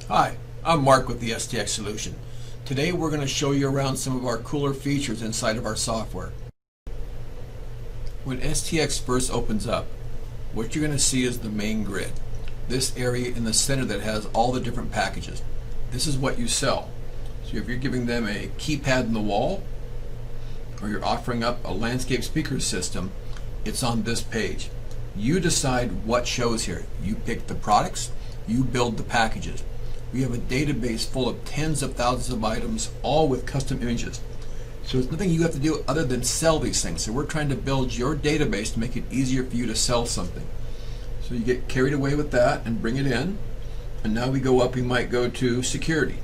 Hi, I'm Mark with the STX Solution. Today we're going to show you around some of our cooler features inside of our software. When STX first opens up, what you're going to see is the main grid. This area in the center that has all the different packages. This is what you sell. So if you're giving them a keypad in the wall, or you're offering up a landscape speaker system, it's on this page. You decide what shows here. You pick the products, you build the packages. We have a database full of tens of thousands of items, all with custom images. So there's nothing you have to do other than sell these things. So we're trying to build your database to make it easier for you to sell something. So you get carried away with that and bring it in. And now we go up, we might go to security.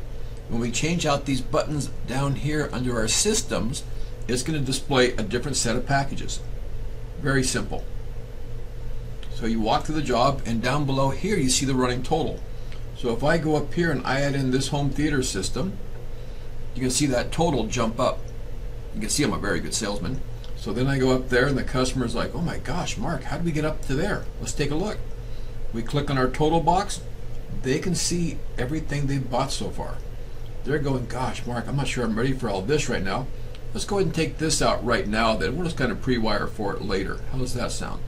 When we change out these buttons down here under our systems, it's going to display a different set of packages. Very simple. So you walk through the job, and down below here you see the running total. So if I go up here and I add in this home theater system, you can see that total jump up. You can see I'm a very good salesman. So then I go up there and the customer's like, oh my gosh, Mark, how did we get up to there? Let's take a look. We click on our total box. They can see everything they've bought so far. They're going, gosh, Mark, I'm not sure I'm ready for all this right now. Let's go ahead and take this out right now, then we'll just kind of pre-wire for it later. How does that sound?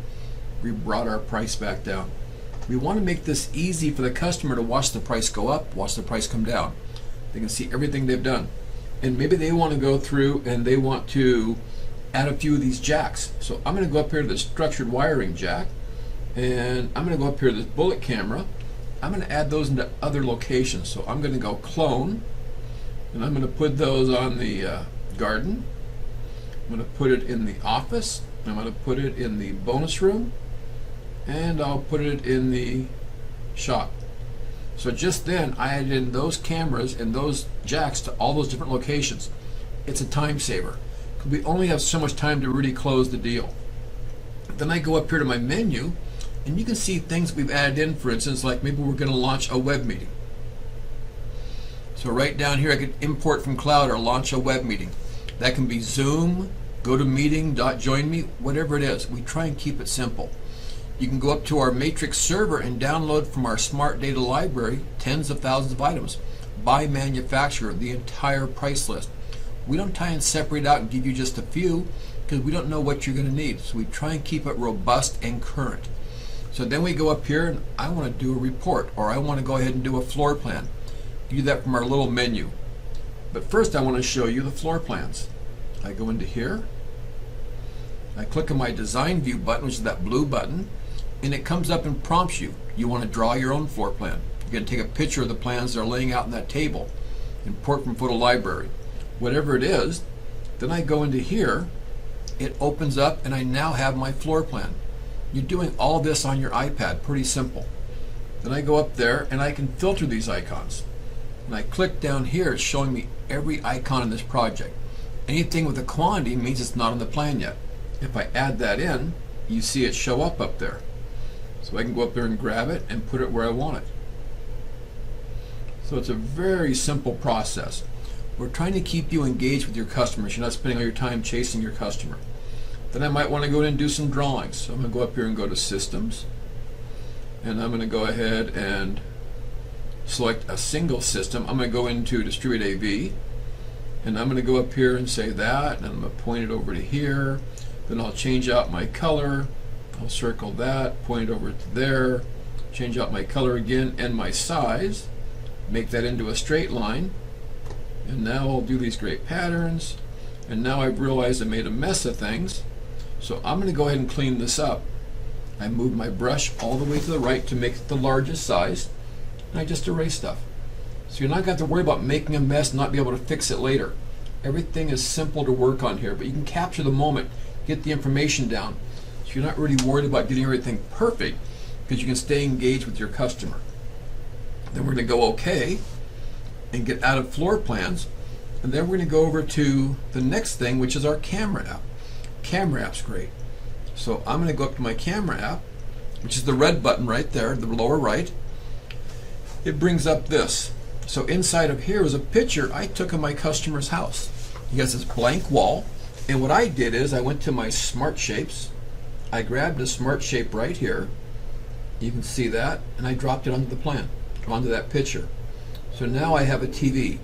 We brought our price back down. We want to make this easy for the customer to watch the price go up, watch the price come down. They can see everything they've done. And maybe they want to go through and they want to add a few of these jacks. So I'm going to go up here to the structured wiring jack, and I'm going to go up here to this bullet camera. I'm going to add those into other locations. So I'm going to go clone, and I'm going to put those on the garden. I'm going to put it in the office. I'm going to put it in the bonus room, and I'll put it in the shop. So just then I added in those cameras and those jacks to all those different locations. It's a time saver. We only have so much time to really close the deal. Then I go up here to my menu, and you can see things we've added in, for instance, like maybe we're going to launch a web meeting. So right down here I could import from cloud or launch a web meeting. That can be Zoom, GoToMeeting.joinme, whatever it is. We try and keep it simple. You can go up to our Matrix server and download from our smart data library tens of thousands of items by manufacturer, the entire price list. We don't try and separate out and give you just a few because we don't know what you're going to need. So we try and keep it robust and current. So then we go up here and I want to do a report, or I want to go ahead and do a floor plan. Do that from our little menu. But first I want to show you the floor plans. I go into here, I click on my design view button, which is that blue button, and it comes up and prompts you. You want to draw your own floor plan. You're going to take a picture of the plans that are laying out in that table, import from photo library, whatever it is. Then I go into here, it opens up, and I now have my floor plan. You're doing all this on your iPad, pretty simple. Then I go up there and I can filter these icons. When I click down here, it's showing me every icon in this project. Anything with a quantity means it's not on the plan yet. If I add that in, you see it show up there. So I can go up there and grab it and put it where I want it. So it's a very simple process. We're trying to keep you engaged with your customers. You're not spending all your time chasing your customer. Then I might want to go in and do some drawings. So I'm going to go up here and go to Systems. And I'm going to go ahead and select a single system. I'm going to go into Distribute AV. And I'm going to go up here and say that. And I'm going to point it over to here. Then I'll change out my color. I'll circle that, point it over to there, change out my color again and my size, make that into a straight line, and now I'll do these great patterns. And now I've realized I made a mess of things, so I'm going to go ahead and clean this up. I move my brush all the way to the right to make it the largest size, and I just erase stuff. So you're not going to have to worry about making a mess and not be able to fix it later. Everything is simple to work on here, but you can capture the moment, get the information down. So you're not really worried about getting everything perfect because you can stay engaged with your customer. Then we're going to go OK and get out of floor plans, and then we're going to go over to the next thing, which is our camera app. Camera app's great. So I'm going to go up to my camera app, which is the red button right there, the lower right. It brings up this. So inside of here is a picture I took of my customer's house. He has this blank wall, and what I did is I went to my smart shapes. I grabbed a smart shape right here. You can see that, and I dropped it onto the plan, onto that picture. So now I have a TV,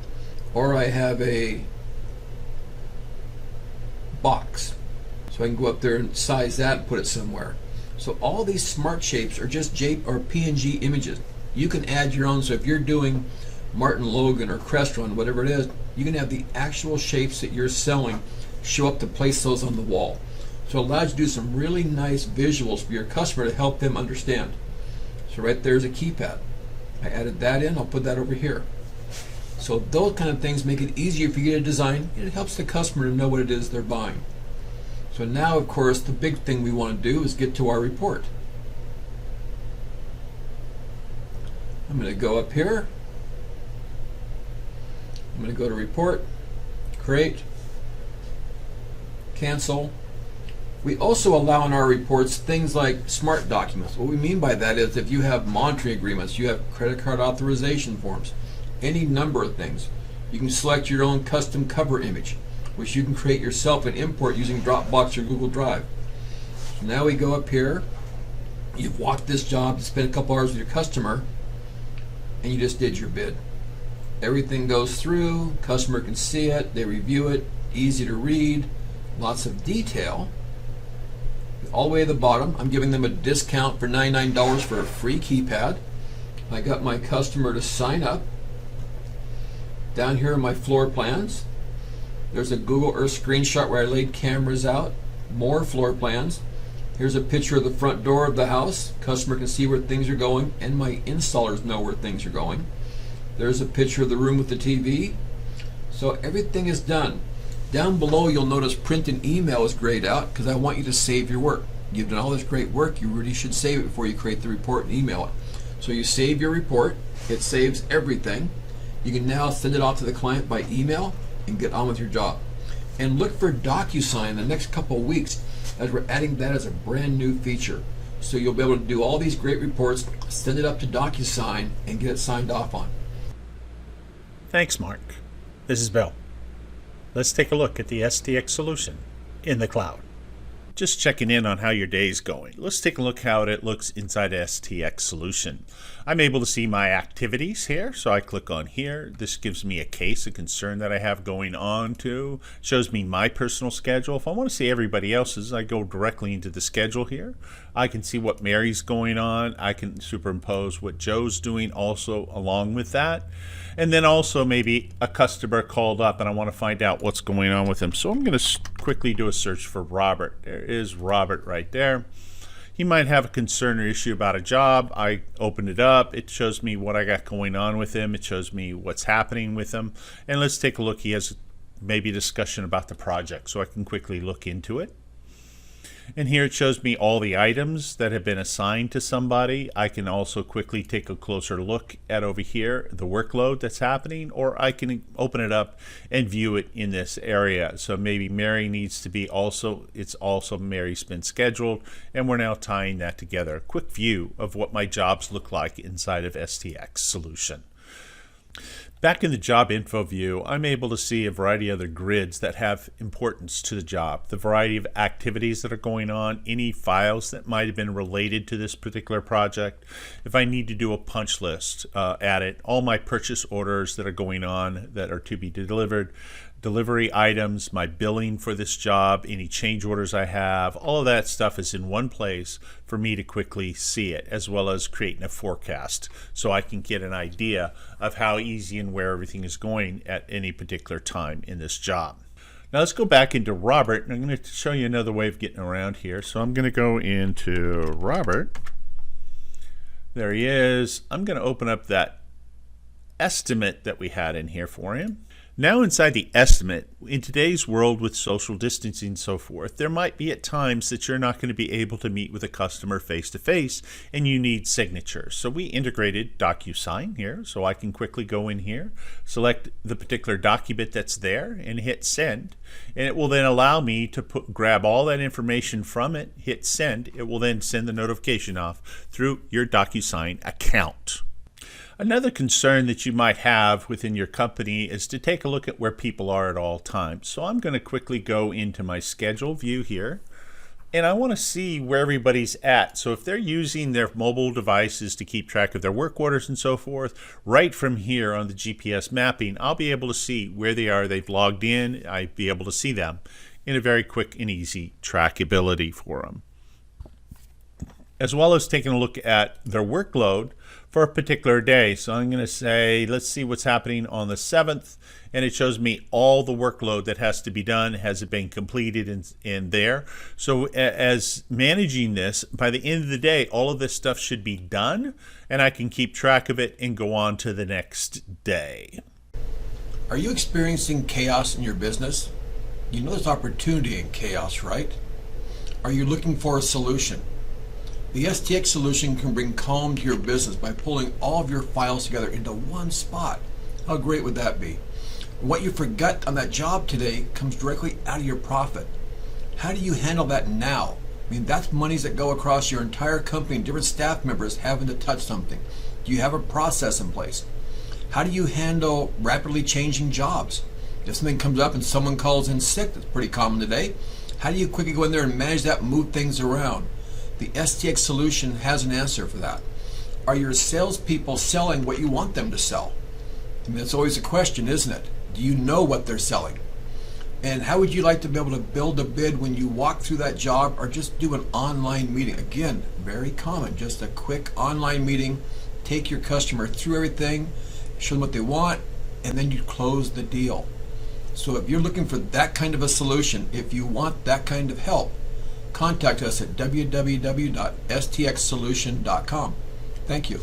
or I have a box. So I can go up there and size that and put it somewhere. So all these smart shapes are just J or PNG images. You can add your own. So if you're doing Martin Logan or Crestron, whatever it is, you can have the actual shapes that you're selling show up to place those on the wall. So it allows you to do some really nice visuals for your customer to help them understand. So right there's a keypad. I added that in, I'll put that over here. So those kind of things make it easier for you to design, and it helps the customer to know what it is they're buying. So now, of course, the big thing we want to do is get to our report. I'm going to go up here. I'm going to go to Report, Create, Cancel. We also allow in our reports things like smart documents. What we mean by that is if you have monitoring agreements, you have credit card authorization forms, any number of things. You can select your own custom cover image, which you can create yourself and import using Dropbox or Google Drive. So now we go up here. You've walked this job to spend a couple hours with your customer, and you just did your bid. Everything goes through, customer can see it, they review it, easy to read, lots of detail. All the way to the bottom, I'm giving them a discount for $99 for a free keypad. I got my customer to sign up. Down here are my floor plans. There's a Google Earth screenshot where I laid cameras out, more floor plans. Here's a picture of the front door of the house. Customer can see where things are going, and my installers know where things are going. There's a picture of the room with the TV. So everything is done. Down below you'll notice print and email is grayed out because I want you to save your work. You've done all this great work, you really should save it before you create the report and email it. So you save your report, it saves everything. You can now send it off to the client by email and get on with your job. And look for DocuSign in the next couple of weeks as we're adding that as a brand new feature. So you'll be able to do all these great reports, send it up to DocuSign and get it signed off on. Thanks, Mark. This is Bill. Let's take a look at the STX Solution in the cloud. Just checking in on how your day's going. Let's take a look how it looks inside STX Solution. I'm able to see my activities here, so I click on here. This gives me a case, a concern that I have going on to. Shows me my personal schedule. If I want to see everybody else's, I go directly into the schedule here. I can see what Mary's going on. I can superimpose what Joe's doing also along with that. And then also maybe a customer called up and I want to find out what's going on with them. So I'm going to quickly do a search for Robert. There is Robert right there. He might have a concern or issue about a job. I open it up. It shows me what I got going on with him. It shows me what's happening with him. And let's take a look. He has maybe a discussion about the project, so I can quickly look into it. And here it shows me all the items that have been assigned to somebody. I can also quickly take a closer look at over here the workload that's happening, or I can open it up and view it in this area. So maybe Mary needs to be also, it's also Mary's been scheduled, and we're now tying that together. A quick view of what my jobs look like inside of STX Solution. Back in the job info view, I'm able to see a variety of other grids that have importance to the job, the variety of activities that are going on, any files that might have been related to this particular project. If I need to do a punch list, add it, all my purchase orders that are going on that are to be delivered, delivery items, my billing for this job, any change orders I have, all of that stuff is in one place for me to quickly see it, as well as creating a forecast so I can get an idea of how easy and where everything is going at any particular time in this job. Now let's go back into Robert, and I'm going to show you another way of getting around here. So I'm going to go into Robert. There he is. I'm going to open up that estimate that we had in here for him. Now inside the estimate, in today's world with social distancing and so forth, there might be at times that you're not going to be able to meet with a customer face-to-face and you need signatures. So we integrated DocuSign here, so I can quickly go in here, select the particular document that's there and hit send. And it will then allow me to grab all that information from it, hit send. It will then send the notification off through your DocuSign account. Another concern that you might have within your company is to take a look at where people are at all times. So I'm going to quickly go into my schedule view here, And I want to see where everybody's at. So if they're using their mobile devices to keep track of their work orders and so forth, right from here on the GPS mapping, I'll be able to see where they are. They've logged in. I'll be able to see them in a very quick and easy trackability for them. As well as taking a look at their workload for a particular day. So I'm going to say, let's see what's happening on the 7th, and it shows me all the workload that has to be done. Has it been completed in there? So as managing this, by the end of the day, all of this stuff should be done, and I can keep track of it and go on to the next day. Are you experiencing chaos in your business? You know there's opportunity in chaos, right? Are you looking for a solution? The STX solution can bring calm to your business by pulling all of your files together into one spot. How great would that be? What you forgot on that job today comes directly out of your profit. How do you handle that now? I mean, that's monies that go across your entire company and different staff members having to touch something. Do you have a process in place? How do you handle rapidly changing jobs? If something comes up and someone calls in sick, that's pretty common today, how do you quickly go in there and manage that and move things around? The STX solution has an answer for that. Are your salespeople selling what you want them to sell? I mean, that's always a question, isn't it? Do you know what they're selling? And how would you like to be able to build a bid when you walk through that job, or just do an online meeting? Again, very common, just a quick online meeting, take your customer through everything, show them what they want, and then you close the deal. So if you're looking for that kind of a solution, if you want that kind of help, contact us at www.stxsolution.com. Thank you.